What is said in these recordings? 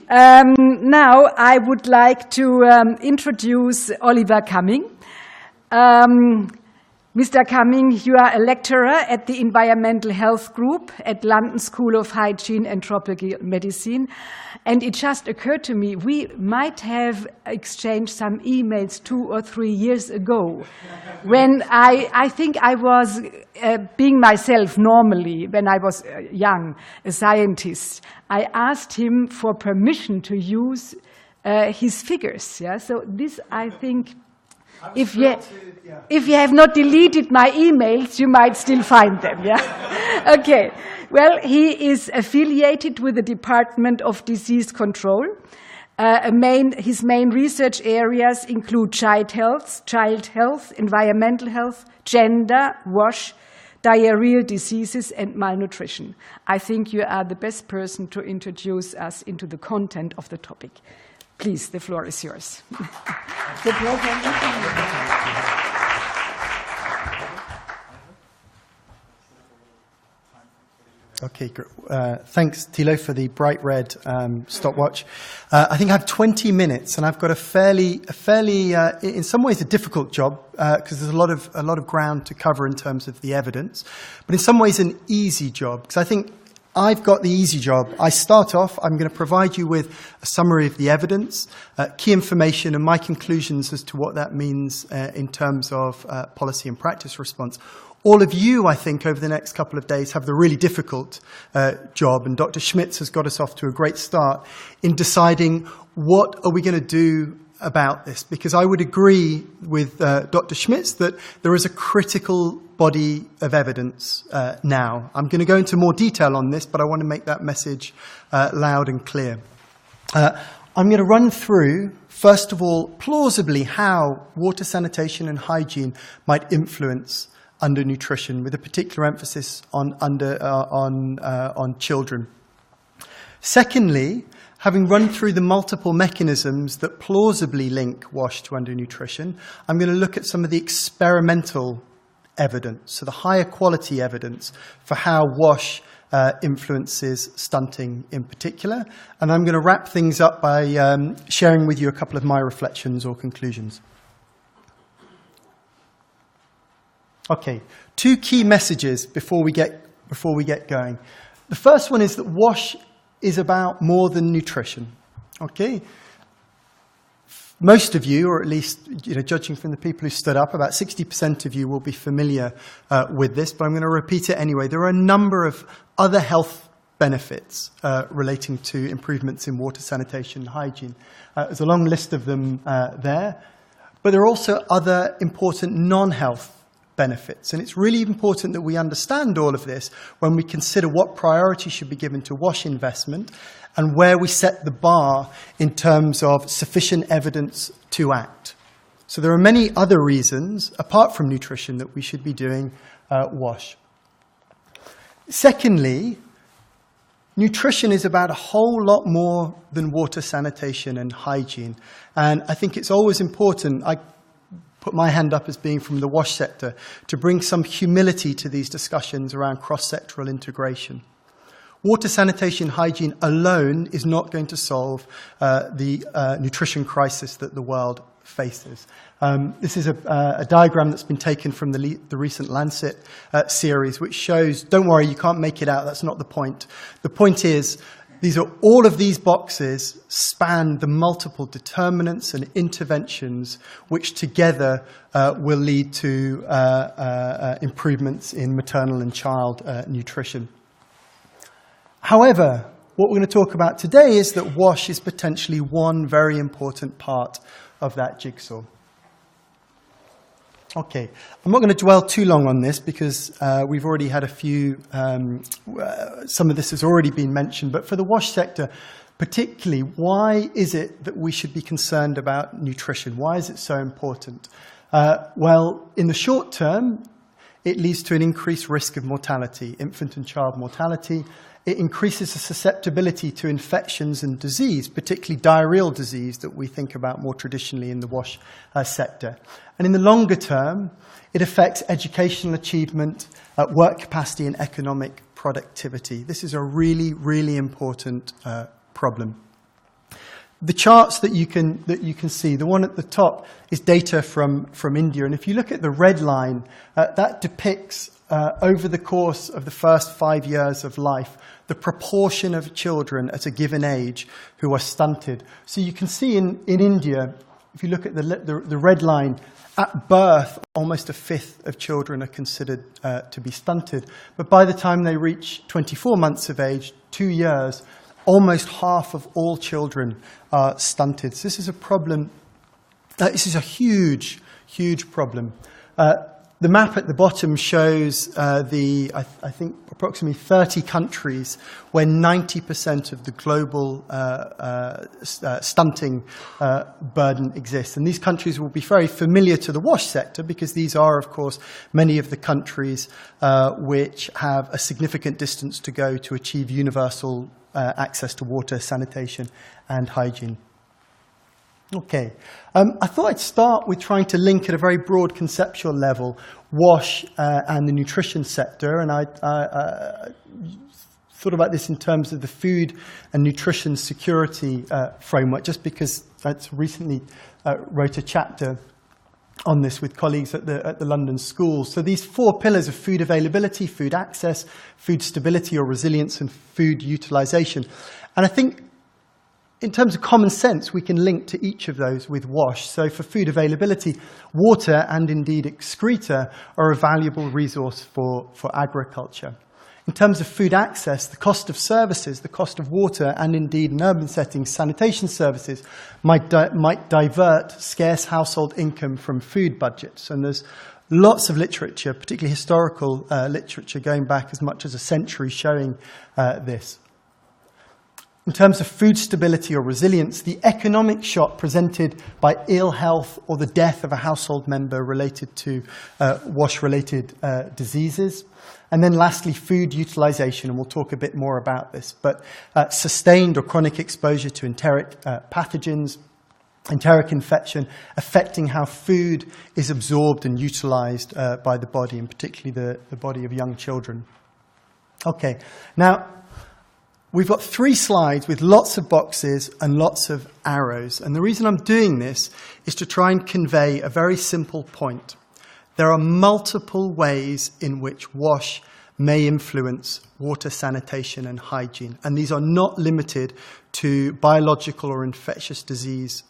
Now I would like to introduce Oliver Cumming. Mr. Cumming, you are a lecturer at the Environmental Health Group at London School of Hygiene and Tropical Medicine. And it just occurred to me, we might have exchanged some emails 2 or 3 years ago when I think I was being myself normally, when I was young, a scientist. I asked him for permission to use his figures. Yeah? So this, I think, if you have not deleted my emails, you might still find them, yeah? Okay. Well, he is affiliated with the Department of Disease Control. His main research areas include child health, environmental health, gender, WASH, diarrheal diseases, and malnutrition. I think you are the best person to introduce us into the content of the topic. Please, the floor is yours. The Okay, thanks, Thilo, for the bright red stopwatch. I think I have 20 minutes, and I've got a fairly, in some ways, a difficult job because there's a lot of ground to cover in terms of the evidence, but in some ways, an easy job because I think I've got the easy job. I start off, I'm going to provide you with a summary of the evidence, key information, and my conclusions as to what that means in terms of policy and practice response. All of you, I think, over the next couple of days have the really difficult job, and Dr. Schmitz has got us off to a great start in deciding what are we going to do about this, because I would agree with Dr. Schmitz that there is a critical body of evidence now. I'm going to go into more detail on this, but I want to make that message loud and clear. I'm going to run through, first of all, plausibly how water sanitation and hygiene might influence undernutrition, with a particular emphasis on children. Secondly, having run through the multiple mechanisms that plausibly link WASH to undernutrition, I'm going to look at some of the experimental evidence, so the higher quality evidence for how WASH influences stunting in particular. And I'm going to wrap things up by sharing with you a couple of my reflections or conclusions. Okay, 2 key messages before we get going. The first one is that WASH is about more than nutrition. Okay? Most of you, or at least judging from the people who stood up, about 60% of you will be familiar with this, but I'm going to repeat it anyway. There are a number of other health benefits relating to improvements in water sanitation and hygiene. There's a long list of them there, but there are also other important non-health benefits. And it's really important that we understand all of this when we consider what priority should be given to WASH investment and where we set the bar in terms of sufficient evidence to act. So there are many other reasons, apart from nutrition, that we should be doing WASH. Secondly, nutrition is about a whole lot more than water sanitation and hygiene. And I think it's always important, I put my hand up as being from the WASH sector, to bring some humility to these discussions around cross-sectoral integration. Water sanitation hygiene alone is not going to solve the nutrition crisis that the world faces. This is a diagram that's been taken from the recent Lancet series, which shows, don't worry, you can't make it out, that's not the point. The point is, all of these boxes span the multiple determinants and interventions which together will lead to improvements in maternal and child nutrition. However, what we're going to talk about today is that WASH is potentially one very important part of that jigsaw. Okay, I'm not going to dwell too long on this because we've already had a few, some of this has already been mentioned, but for the WASH sector particularly, why is it that we should be concerned about nutrition? Why is it so important? Well, in the short term, it leads to an increased risk of mortality, infant and child mortality. It increases the susceptibility to infections and disease, particularly diarrheal disease that we think about more traditionally in the WASH sector. And in the longer term, it affects educational achievement, work capacity, and economic productivity. This is a really, really important problem. the charts that you can see, the one at the top is data from India. And if you look at the red line, that depicts over the course of the first 5 years of life, the proportion of children at a given age who are stunted. So you can see in India, if you look at the red line, at birth, almost a fifth of children are considered to be stunted. But by the time they reach 24 months of age, 2 years, almost half of all children are stunted. So this is a problem. This is a huge, huge problem. The map at the bottom shows I think, approximately 30 countries where 90% of the global stunting burden exists. And these countries will be very familiar to the WASH sector because these are, of course, many of the countries which have a significant distance to go to achieve universal access to water, sanitation, and hygiene. Okay. I thought I'd start with trying to link at a very broad conceptual level WASH and the nutrition sector, and I thought about this in terms of the food and nutrition security framework, just because I recently wrote a chapter on this with colleagues at the London schools. So these 4 pillars of food availability, food access, food stability or resilience, and food utilization. And I think in terms of common sense, we can link to each of those with WASH. So for food availability, water and indeed excreta are a valuable resource for agriculture. In terms of food access, the cost of services, the cost of water, and indeed in urban settings, sanitation services might divert scarce household income from food budgets. And there's lots of literature, particularly historical literature going back as much as a century, showing this. In terms of food stability or resilience, the economic shock presented by ill health or the death of a household member related to WASH-related diseases. And then lastly, food utilization, and we'll talk a bit more about this. But sustained or chronic exposure to enteric pathogens, enteric infection, affecting how food is absorbed and utilized by the body, and particularly the body of young children. Okay, now, we've got 3 slides with lots of boxes and lots of arrows. And the reason I'm doing this is to try and convey a very simple point. There are multiple ways in which WASH may influence water, sanitation, and hygiene. And these are not limited to biological or infectious disease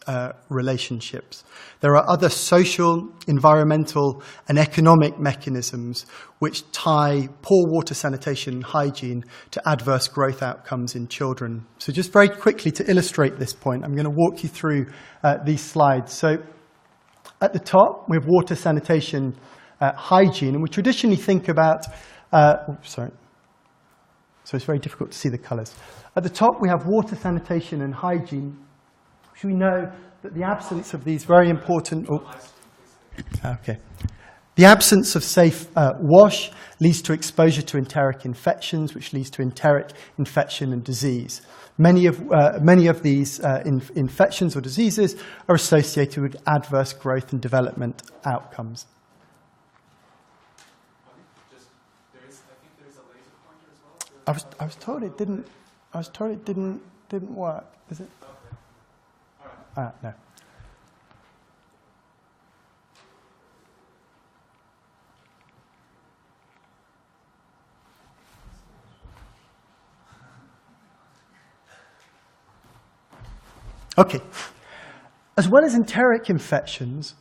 relationships. There are other social, environmental, and economic mechanisms which tie poor water, sanitation, and hygiene to adverse growth outcomes in children. So just very quickly to illustrate this point, I'm going to walk you through these slides. So at the top, we have water, sanitation, hygiene, and we traditionally think about so it's very difficult to see the colours. At the top, we have water, sanitation, and hygiene, which we know that the absence of these very important... The absence of safe WASH leads to exposure to enteric infections, which leads to enteric infection and disease. Many of these infections or diseases are associated with adverse growth and development outcomes. I was told it didn't. I was told it didn't work. Is it? Okay. All right. No. Okay. As well as enteric infections,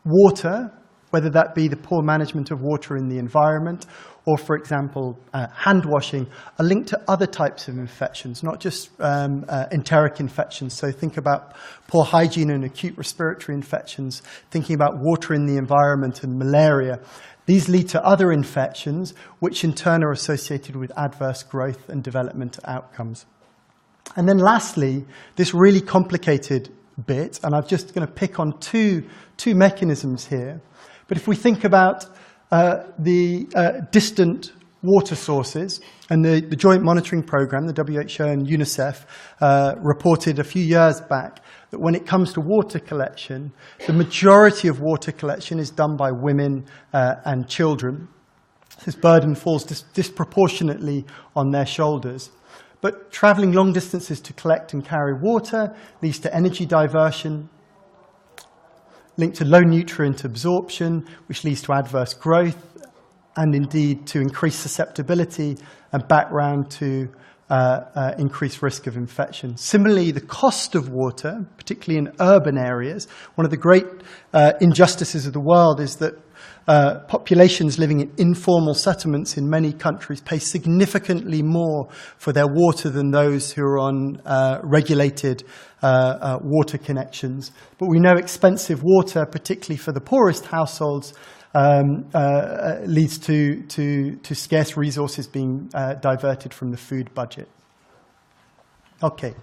water, whether that be the poor management of water in the environment or, for example, hand washing, are linked to other types of infections, not just enteric infections. So think about poor hygiene and acute respiratory infections, thinking about water in the environment and malaria. These lead to other infections, which in turn are associated with adverse growth and development outcomes. And then lastly, this really complicated bit, and I'm just going to pick on two mechanisms here. But if we think about the distant water sources, and the Joint Monitoring Programme, the WHO and UNICEF, reported a few years back that when it comes to water collection, the majority of water collection is done by women and children. This burden falls disproportionately on their shoulders. but traveling long distances to collect and carry water leads to energy diversion, linked to low nutrient absorption, which leads to adverse growth, and indeed to increased susceptibility and background to increased risk of infection. Similarly, the cost of water, particularly in urban areas, one of the great injustices of the world is that populations living in informal settlements in many countries pay significantly more for their water than those who are on regulated water connections. But we know expensive water, particularly for the poorest households, leads to scarce resources being diverted from the food budget. Okay,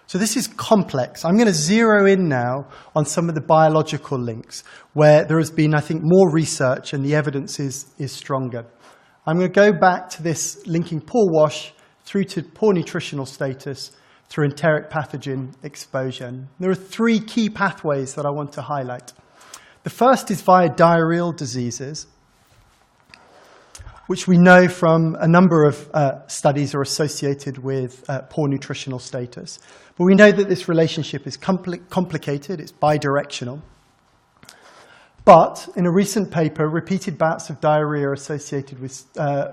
so this is complex. I'm going to zero in now on some of the biological links where there has been, I think, more research and the evidence is stronger. I'm going to go back to this linking poor wash through to poor nutritional status through enteric pathogen exposure. And there are three key pathways that I want to highlight. The first is via diarrheal diseases, which we know from a number of studies are associated with poor nutritional status. But we know that this relationship is complicated, it's bidirectional. But in a recent paper, repeated bouts of diarrhea associated with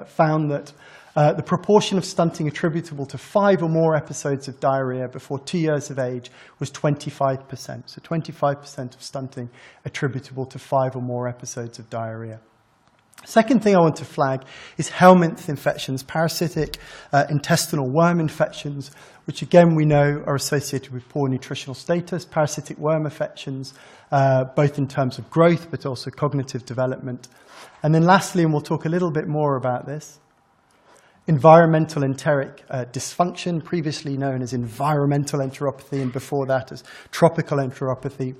found that the proportion of stunting attributable to 5 or more episodes of diarrhea before 2 years of age was 25%. So 25% of stunting attributable to 5 or more episodes of diarrhea. Second thing I want to flag is helminth infections, parasitic intestinal worm infections, which again we know are associated with poor nutritional status, parasitic worm infections, both in terms of growth but also cognitive development. And then lastly, and we'll talk a little bit more about this, environmental enteric dysfunction, previously known as environmental enteropathy and before that as tropical enteropathy.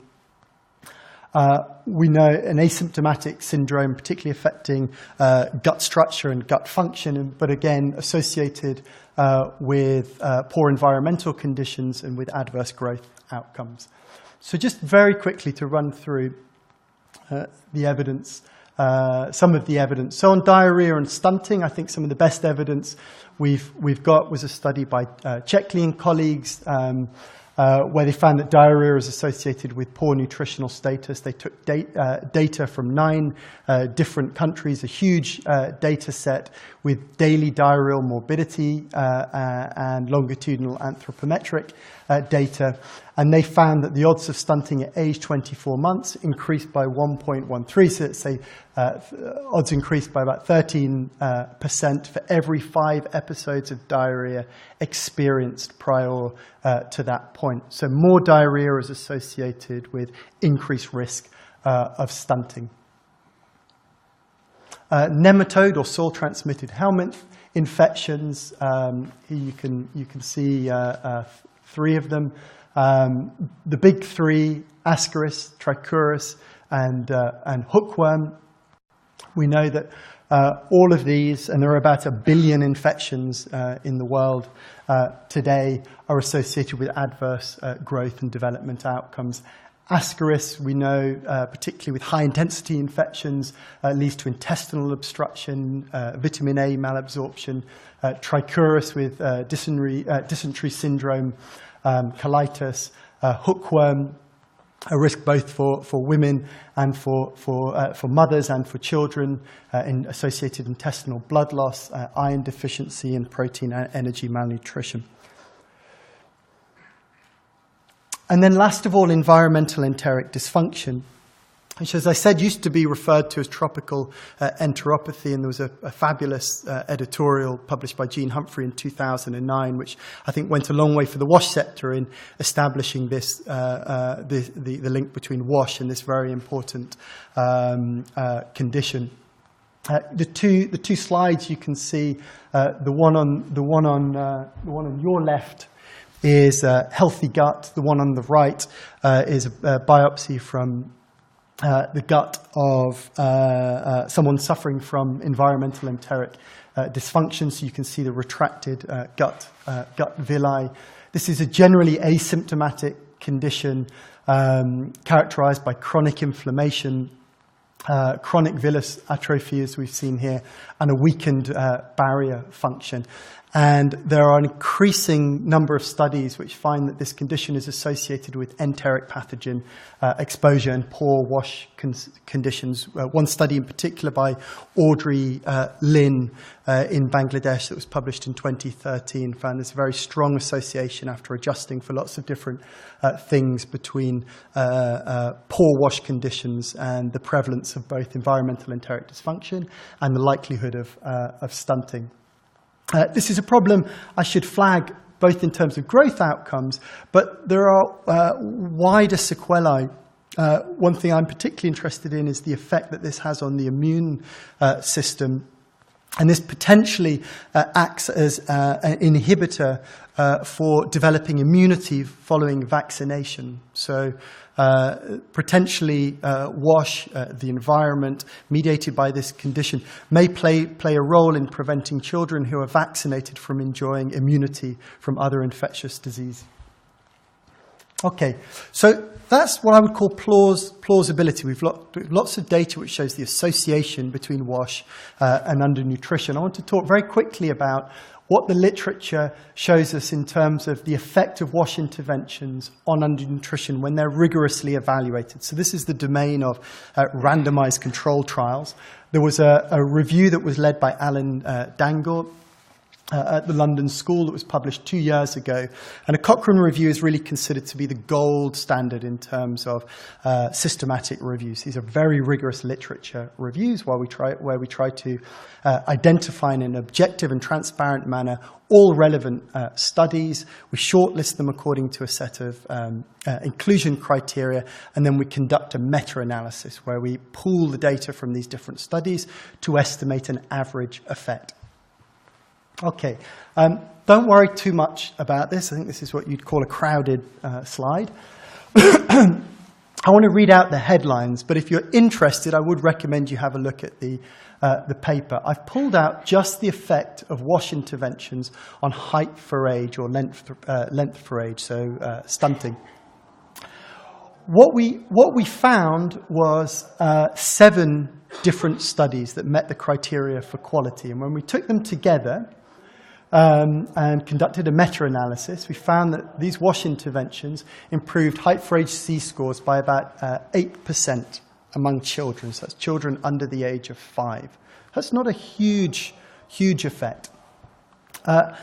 We know an asymptomatic syndrome, particularly affecting gut structure and gut function, but again associated with poor environmental conditions and with adverse growth outcomes. So just very quickly to run through the evidence, some of the evidence. So on diarrhea and stunting, I think some of the best evidence we've got was a study by Checkley and colleagues, where they found that diarrhea is associated with poor nutritional status. They took data from 9 different countries, a huge data set with daily diarrheal morbidity and longitudinal anthropometric data. And they found that the odds of stunting at age 24 months increased by 1.13. So let's say odds increased by about 13% for every 5 episodes of diarrhea experienced prior to that point. So more diarrhea is associated with increased risk of stunting. Nematode or soil-transmitted helminth infections. Here you can see 3 of them. The big 3, Ascaris, Trichuris, and hookworm. We know that all of these, and there are about 1 billion infections in the world today, are associated with adverse growth and development outcomes. Ascaris, we know, particularly with high-intensity infections, leads to intestinal obstruction, vitamin A malabsorption. Trichuris with dysentery syndrome, colitis, hookworm, a risk both for women and for mothers and for children, associated intestinal blood loss, iron deficiency, and protein and energy malnutrition. And then last of all, environmental enteric dysfunction, which, as I said, used to be referred to as tropical enteropathy, and there was a fabulous editorial published by Jean Humphrey in 2009, which I think went a long way for the WASH sector in establishing this the link between WASH and this very important condition. The two slides you can see, the one on your left is healthy gut. The one on the right is a biopsy from the gut of someone suffering from environmental enteric dysfunction. So you can see the retracted gut villi. This is a generally asymptomatic condition characterized by chronic inflammation, chronic villus atrophy, as we've seen here, and a weakened barrier function. And there are an increasing number of studies which find that this condition is associated with enteric pathogen exposure and poor wash conditions. One study in particular by Audrey Lin in Bangladesh that was published in 2013 found this very strong association after adjusting for lots of different things between poor wash conditions and the prevalence of both environmental enteric dysfunction and the likelihood of stunting. This is a problem I should flag both in terms of growth outcomes, but there are wider sequelae. One thing I'm particularly interested in is the effect that this has on the immune system. And this potentially acts as an inhibitor for developing immunity following vaccination. So potentially wash, the environment mediated by this condition, may play a role in preventing children who are vaccinated from enjoying immunity from other infectious disease. Okay, so that's what I would call plausibility. We've lots of data which shows the association between WASH and undernutrition. I want to talk very quickly about what the literature shows us in terms of the effect of WASH interventions on undernutrition when they're rigorously evaluated. So this is the domain of randomized control trials. There was a review that was led by Alan Dangour at the London School that was published 2 years ago. And a Cochrane review is really considered to be the gold standard in terms of systematic reviews. These are very rigorous literature reviews where we try to identify in an objective and transparent manner all relevant studies. We shortlist them according to a set of inclusion criteria, and then we conduct a meta-analysis where we pool the data from these different studies to estimate an average effect. Okay, don't worry too much about this. I think this is what you'd call a crowded slide. I want to read out the headlines, but if you're interested, I would recommend you have a look at the paper. I've pulled out just the effect of WASH interventions on height for age or length for age, so stunting. What we found was 7 different studies that met the criteria for quality, and when we took them together, and conducted a meta-analysis, we found that these WASH interventions improved height for age C-scores by about 8% among children. So that's children under the age of 5. That's not a huge effect. A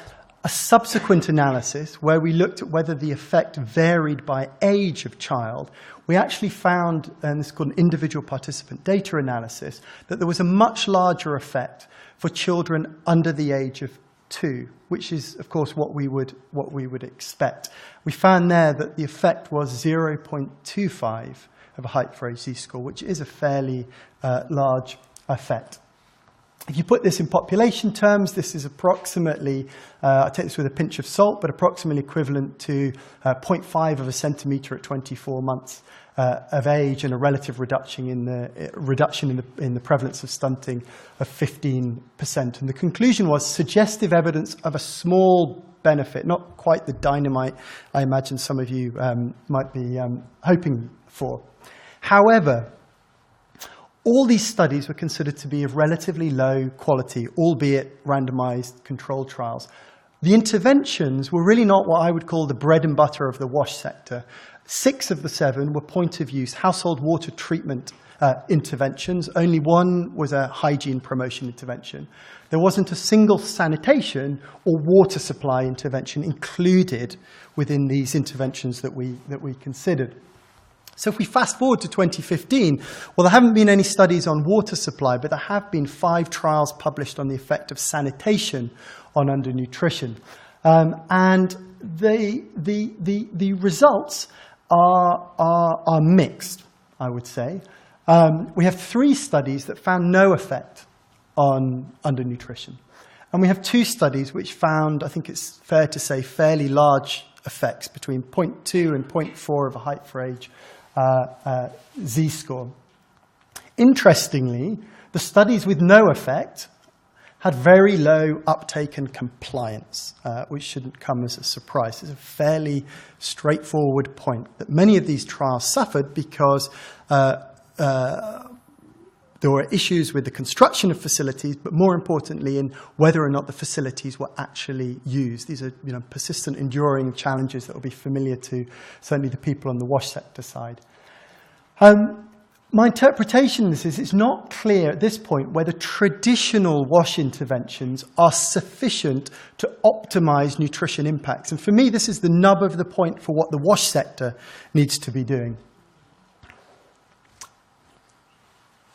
subsequent analysis where we looked at whether the effect varied by age of child, we actually found, and this is called an individual participant data analysis, that there was a much larger effect for children under the age of 2, which is, of course, what we would expect. We found there that the effect was 0.25 of a height for age Z-score, which is a fairly large effect. If you put this in population terms, this is approximately, I take this with a pinch of salt, but approximately equivalent to 0.5 of a centimetre at 24 months of age, and a relative reduction in the prevalence of stunting of 15%. And the conclusion was suggestive evidence of a small benefit, not quite the dynamite I imagine some of you might be hoping for. However, all these studies were considered to be of relatively low quality, albeit randomized controlled trials. The interventions were really not what I would call the bread and butter of the WASH sector. 6 of the 7 were point-of-use household water treatment interventions. Only 1 was a hygiene promotion intervention. There wasn't a single sanitation or water supply intervention included within these interventions that we considered. So if we fast forward to 2015, well, there haven't been any studies on water supply, but there have been 5 trials published on the effect of sanitation on undernutrition. And the results are mixed, I would say. We have 3 studies that found no effect on undernutrition. And we have 2 studies which found, I think it's fair to say, fairly large effects between 0.2 and 0.4 of a height for age Z-score. Interestingly, the studies with no effect had very low uptake and compliance, which shouldn't come as a surprise. It's a fairly straightforward point that many of these trials suffered because there There were issues with the construction of facilities, but more importantly, in whether or not the facilities were actually used. These are, persistent, enduring challenges that will be familiar to certainly the people on the wash sector side. My interpretation of this is it's not clear at this point whether traditional wash interventions are sufficient to optimize nutrition impacts. And for me, this is the nub of the point for what the wash sector needs to be doing.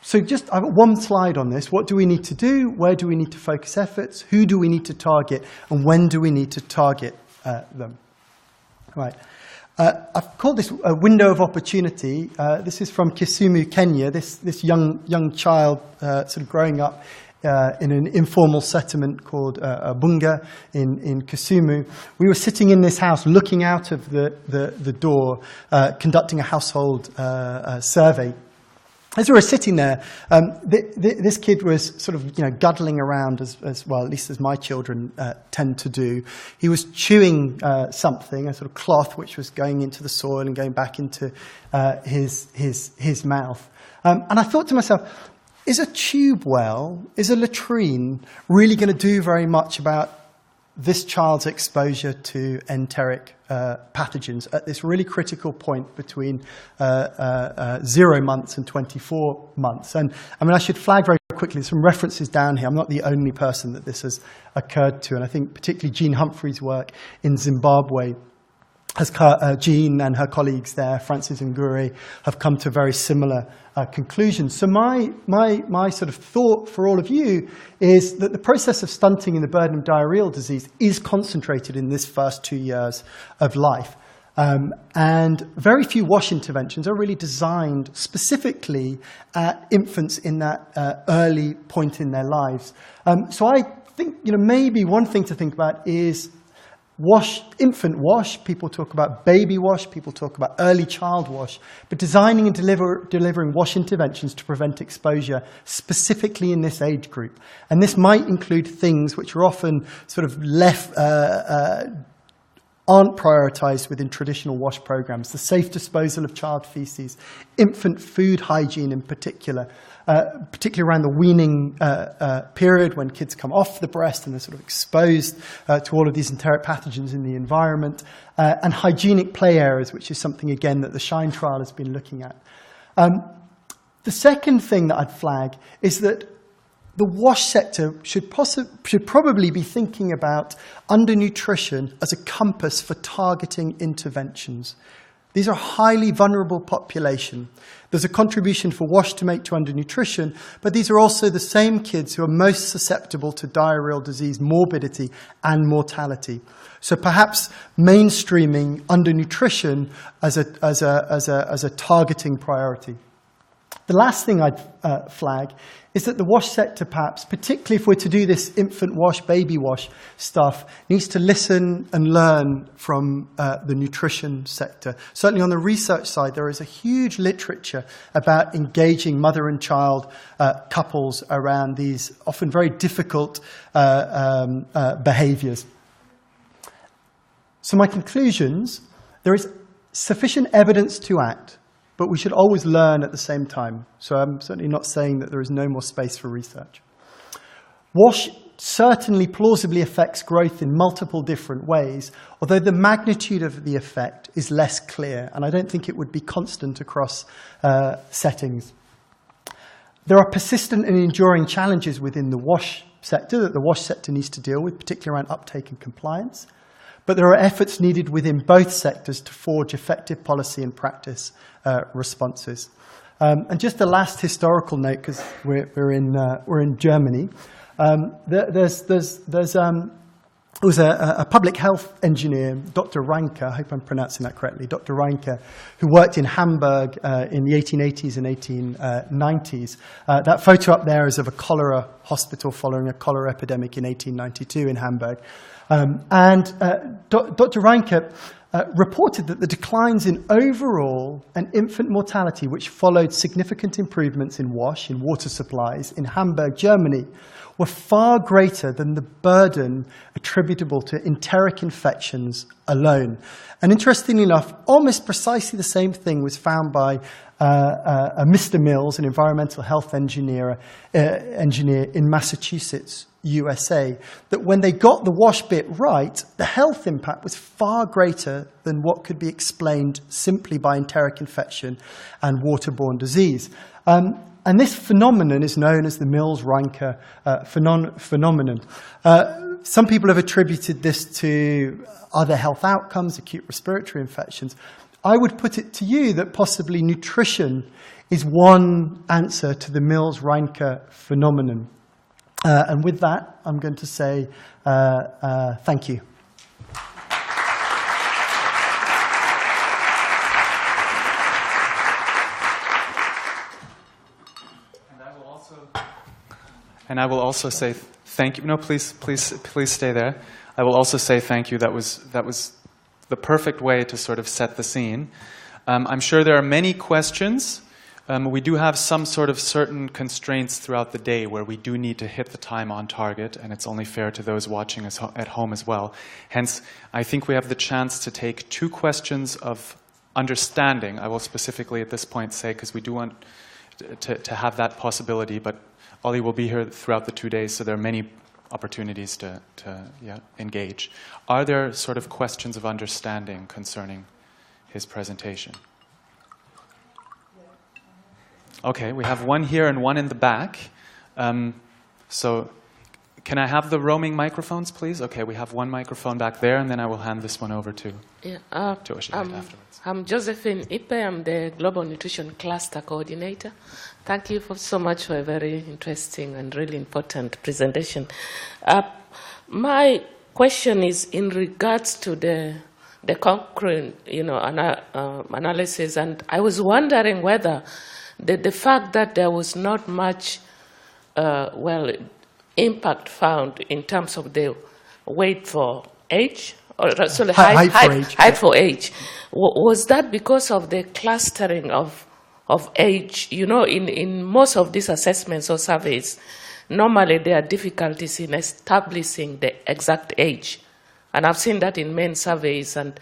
So I've got one slide on this. What do we need to do? Where do we need to focus efforts? Who do we need to target? And when do we need to target them? Right. I've called this a window of opportunity. This is from Kisumu, Kenya. This young child sort of growing up in an informal settlement called Bunga in Kisumu. We were sitting in this house looking out of the door, conducting a household survey. As we were sitting there, this kid was sort of, guddling around as well, at least as my children tend to do. He was chewing something, a sort of cloth, which was going into the soil and going back into his mouth. And I thought to myself, is a tube well, is a latrine really going to do very much about this child's exposure to enteric pathogens at this really critical point between 0 months and 24 months. And I should flag very quickly some references down here. I'm not the only person that this has occurred to, and I think particularly Jean Humphrey's work in Zimbabwe Jean and her colleagues there, Francis and Gure, have come to very similar conclusions. So my sort of thought for all of you is that the process of stunting in the burden of diarrheal disease is concentrated in this first 2 years of life. And very few wash interventions are really designed specifically at infants in that early point in their lives. So I think maybe one thing to think about is infant wash. People talk about baby wash, people talk about early child wash, but designing and delivering wash interventions to prevent exposure specifically in this age group. And this might include things which are often sort of aren't prioritized within traditional wash programs: the safe disposal of child feces, infant food hygiene in particular, particularly around the weaning period when kids come off the breast and they're sort of exposed to all of these enteric pathogens in the environment, and hygienic play areas, which is something, again, that the SHINE trial has been looking at. The second thing that I'd flag is that the wash sector should probably be thinking about undernutrition as a compass for targeting interventions. These are a highly vulnerable population. There's a contribution for wash to make to undernutrition, but these are also the same kids who are most susceptible to diarrheal disease morbidity and mortality. So perhaps mainstreaming undernutrition as a targeting priority. The last thing I'd flag is that the wash sector, perhaps, particularly if we're to do this infant wash, baby wash stuff, needs to listen and learn from the nutrition sector. Certainly on the research side, there is a huge literature about engaging mother and child couples around these often very difficult behaviors. So my conclusions: there is sufficient evidence to act, but we should always learn at the same time. So I'm certainly not saying that there is no more space for research. WASH certainly plausibly affects growth in multiple different ways, although the magnitude of the effect is less clear, and I don't think it would be constant across settings. There are persistent and enduring challenges within the WASH sector that the WASH sector needs to deal with, particularly around uptake and compliance. But there are efforts needed within both sectors to forge effective policy and practice responses. And just the last historical note, because we're in Germany. There was a public health engineer, Dr. Reinke, I hope I'm pronouncing that correctly, Dr. Reinke, who worked in Hamburg in the 1880s and 1890s. That photo up there is of a cholera hospital following a cholera epidemic in 1892 in Hamburg. Dr. Reinke reported that the declines in overall and infant mortality, which followed significant improvements in WASH, in water supplies, in Hamburg, Germany, were far greater than the burden attributable to enteric infections alone. And interestingly enough, almost precisely the same thing was found by Mr. Mills, an environmental health engineer in Massachusetts, USA, that when they got the WASH bit right, the health impact was far greater than what could be explained simply by enteric infection and waterborne disease. And this phenomenon is known as the Mills-Reinke phenomenon. Some people have attributed this to other health outcomes, acute respiratory infections. I would put it to you that possibly nutrition is one answer to the Mills-Reinke phenomenon. And with that, I'm going to say thank you. And I will also say thank you. No, please stay there. I will also say thank you. That was the perfect way to sort of set the scene. I'm sure there are many questions. We do have some sort of certain constraints throughout the day where we do need to hit the time on target, and it's only fair to those watching us at home as well. Hence, I think we have the chance to take 2 questions of understanding. I will specifically at this point say, because we do want to have that possibility, but Ollie will be here throughout the 2 days, so there are many opportunities to engage. Are there sort of questions of understanding concerning his presentation? Okay, we have one here and one in the back. So can I have the roaming microphones, please? Okay, we have one microphone back there, and then I will hand this one over to Oshibet afterwards. I'm Josephine Ipe. I'm the Global Nutrition Cluster Coordinator. Thank you so much for a very interesting and really important presentation. My question is in regards to the Cochrane, analysis, and I was wondering whether the fact that there was not much, impact found in terms of the weight for age, or sorry, height for age, was that because of the clustering of age? In most of these assessments or surveys, normally there are difficulties in establishing the exact age. And I've seen that in many surveys. And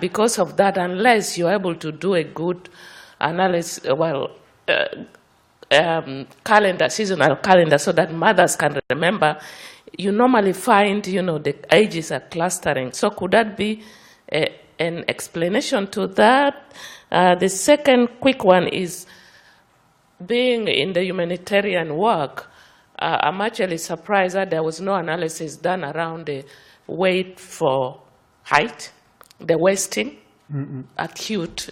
because of that, unless you're able to do a good analysis, seasonal calendar, so that mothers can remember, you normally find, the ages are clustering. So could that be an explanation to that? The second quick one is, being in the humanitarian work, I'm actually surprised that there was no analysis done around the weight for height, the wasting, acute,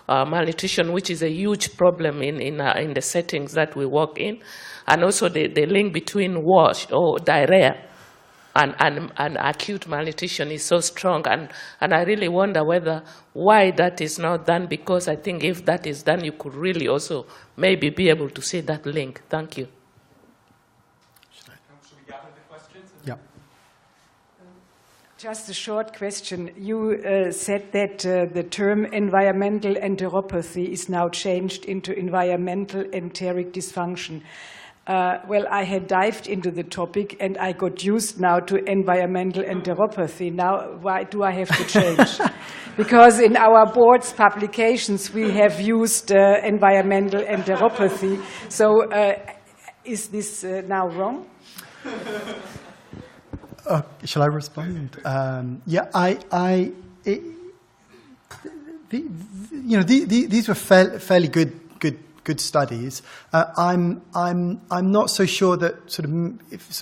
malnutrition, which is a huge problem in the settings that we work in, and also the link between WASH or diarrhea and acute malnutrition is so strong, and I really wonder why that is not done, because I think if that is done, you could really also maybe be able to see that link. Thank you. Should we gather the questions? Yeah. Just a short question. You said that the term environmental enteropathy is now changed into environmental enteric dysfunction. I had dived into the topic and I got used now to environmental enteropathy. Now, why do I have to change? Because in our board's publications we have used environmental enteropathy. So is this now wrong? Shall I respond? These were fairly good studies. I'm not so sure that sort of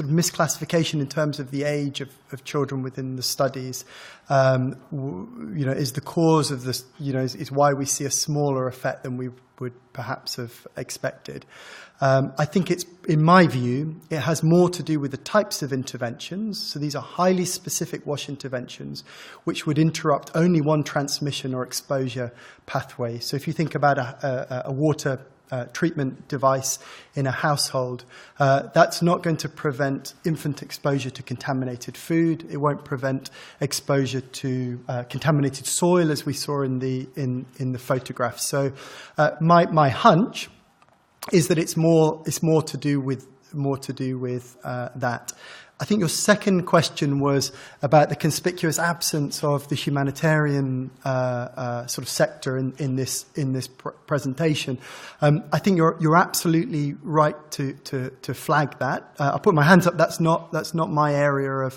misclassification in terms of the age of children within the studies, is the cause of this. Is why we see a smaller effect than we would perhaps have expected. I think in my view, it has more to do with the types of interventions. So these are highly specific WASH interventions, which would interrupt only one transmission or exposure pathway. So if you think about a water treatment device in a household. That's not going to prevent infant exposure to contaminated food. It won't prevent exposure to contaminated soil, as we saw in the photograph. So my hunch is that it's more to do with that. I think your second question was about the conspicuous absence of the humanitarian sort of sector in this presentation. I think you're absolutely right to flag that. I'll put my hands up. That's not my area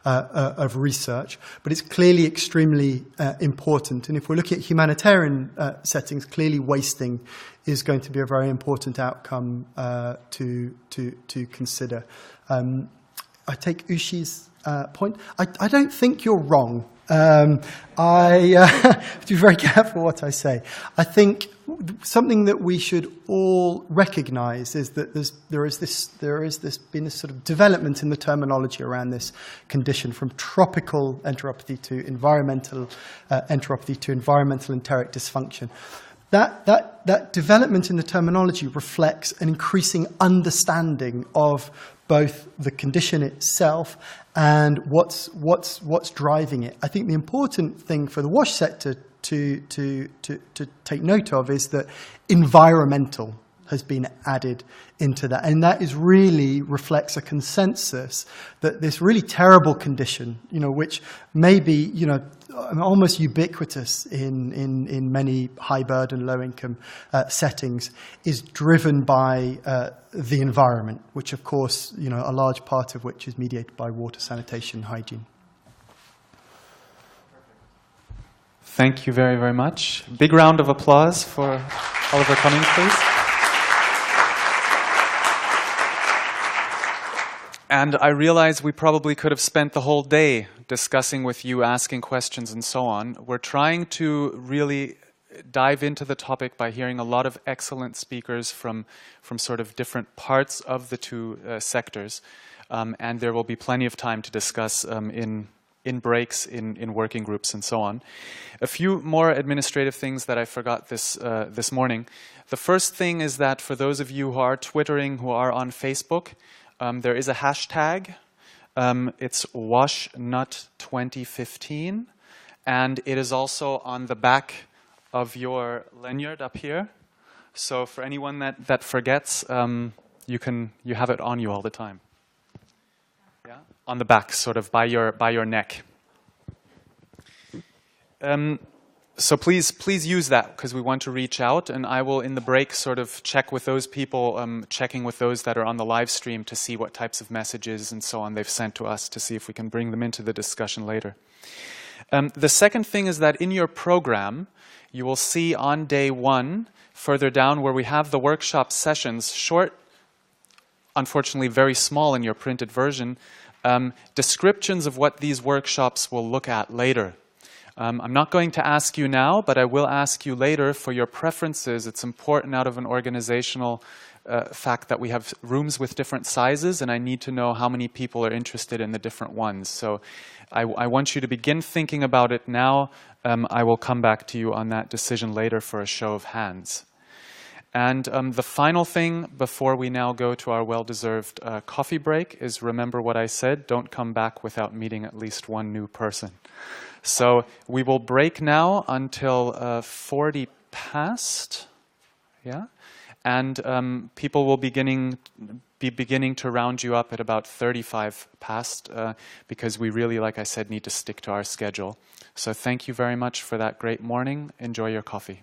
of research, but it's clearly extremely important. And if we're looking at humanitarian settings, clearly wasting is going to be a very important outcome to consider. I take Ushi's point. I don't think you're wrong. I have to be very careful what I say. I think something that we should all recognise is that there is been this sort of development in the terminology around this condition, from tropical enteropathy to environmental enteropathy to environmental enteric dysfunction. That development in the terminology reflects an increasing understanding of both the condition itself and what's driving it. I think the important thing for the WASH sector to take note of is that environmental has been added into that, and that is really reflects a consensus that this really terrible condition, which may be, almost ubiquitous in many high burden, low income settings, is driven by the environment, which of course, a large part of which is mediated by water, sanitation, hygiene. Thank you very, very much. Big round of applause for Oliver Cumming, please. And I realize we probably could have spent the whole day discussing with you, asking questions and so on. We're trying to really dive into the topic by hearing a lot of excellent speakers from sort of different parts of the two sectors. And there will be plenty of time to discuss in breaks, in working groups and so on. A few more administrative things that I forgot this morning. The first thing is that for those of you who are Twittering, who are on Facebook, there is a hashtag. It's WashNut2015, and it is also on the back of your lanyard up here. So for anyone that forgets, you have it on you all the time. Yeah, on the back, sort of by your neck. So please use that, because we want to reach out, and I will in the break sort of check with those people, checking with those that are on the live stream to see what types of messages and so on they've sent to us, to see if we can bring them into the discussion later. The second thing is that in your program, you will see on day 1, further down where we have the workshop sessions, short, unfortunately very small in your printed version, descriptions of what these workshops will look at later. I'm not going to ask you now, but I will ask you later for your preferences. It's important out of an organizational fact that we have rooms with different sizes, and I need to know how many people are interested in the different ones. So I want you to begin thinking about it now. I will come back to you on that decision later for a show of hands. And the final thing before we now go to our well-deserved coffee break is, remember what I said, don't come back without meeting at least one new person. So we will break now until 40 past, yeah? And people will be beginning to round you up at about 35 past, because we really, like I said, need to stick to our schedule. So thank you very much for that great morning. Enjoy your coffee.